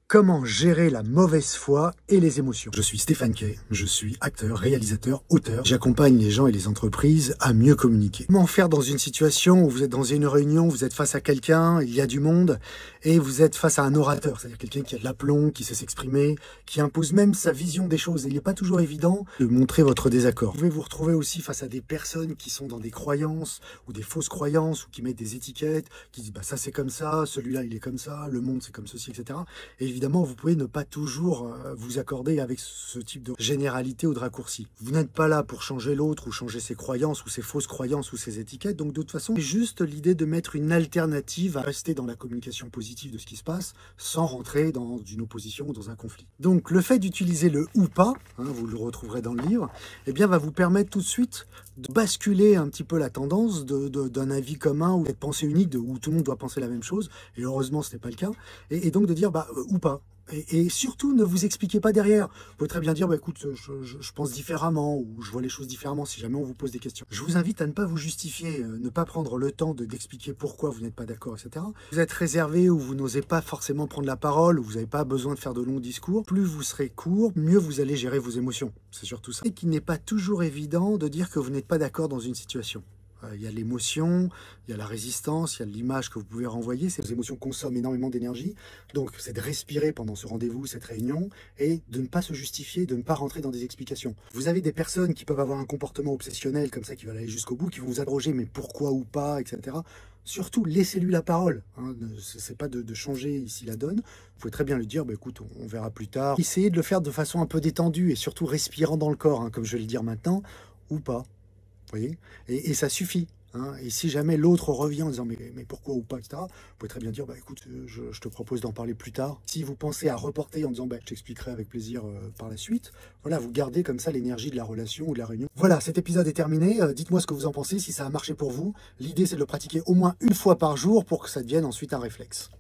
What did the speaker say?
Comment gérer la mauvaise foi et les émotions? Je suis Stéphane Kay, je suis acteur, réalisateur, auteur. J'accompagne les gens et les entreprises à mieux communiquer. Comment faire dans une situation où vous êtes dans une réunion, vous êtes face à quelqu'un, il y a du monde, et vous êtes face à un orateur, c'est-à-dire quelqu'un qui a de l'aplomb, qui sait s'exprimer, qui impose même sa vision des choses. Et il n'est pas toujours évident de montrer votre désaccord. Vous pouvez vous retrouver aussi face à des personnes qui sont dans des croyances, ou des fausses croyances, ou qui mettent des étiquettes, qui disent bah, ça c'est comme ça, celui-là il est comme ça, le monde c'est comme ceci, etc. Et évidemment, vous pouvez ne pas toujours vous accorder avec ce type de généralité ou de raccourci. Vous n'êtes pas là pour changer l'autre ou changer ses croyances ou ses fausses croyances ou ses étiquettes. Donc de toute façon, c'est juste l'idée de mettre une alternative à rester dans la communication positive de ce qui se passe sans rentrer dans une opposition ou dans un conflit. Donc le fait d'utiliser le ou pas, vous le retrouverez dans le livre, eh bien va vous permettre tout de suite de basculer un petit peu la tendance d'un avis commun ou d'être pensée unique, où tout le monde doit penser la même chose. Et heureusement, ce n'est pas le cas. Et donc de dire ou pas. Et surtout, ne vous expliquez pas derrière. Vous pouvez très bien dire, écoute, je pense différemment, ou je vois les choses différemment, si jamais on vous pose des questions. Je vous invite à ne pas vous justifier, ne pas prendre le temps d'expliquer pourquoi vous n'êtes pas d'accord, etc. Vous êtes réservé ou vous n'osez pas forcément prendre la parole, ou vous n'avez pas besoin de faire de longs discours. Plus vous serez court, mieux vous allez gérer vos émotions. C'est surtout ça. Et qu'il n'est pas toujours évident de dire que vous n'êtes pas d'accord dans une situation. Il y a l'émotion, il y a la résistance, il y a l'image que vous pouvez renvoyer. Ces émotions consomment énormément d'énergie. Donc, c'est de respirer pendant ce rendez-vous, cette réunion, et de ne pas se justifier, de ne pas rentrer dans des explications. Vous avez des personnes qui peuvent avoir un comportement obsessionnel, comme ça, qui veulent aller jusqu'au bout, qui vont vous interroger, mais pourquoi ou pas, etc. Surtout, laissez-lui la parole. C'est pas de changer ici la donne. Vous pouvez très bien lui dire, écoute, on verra plus tard. Essayez de le faire de façon un peu détendue, et surtout respirant dans le corps, comme je vais le dire maintenant, ou pas. Vous voyez, et ça suffit. Et si jamais l'autre revient en disant mais pourquoi ou pas, etc., vous pouvez très bien dire écoute, je te propose d'en parler plus tard. Si vous pensez à reporter en disant je t'expliquerai avec plaisir par la suite, voilà, vous gardez comme ça l'énergie de la relation ou de la réunion. Voilà, cet épisode est terminé. Dites-moi ce que vous en pensez, si ça a marché pour vous. L'idée, c'est de le pratiquer au moins une fois par jour pour que ça devienne ensuite un réflexe.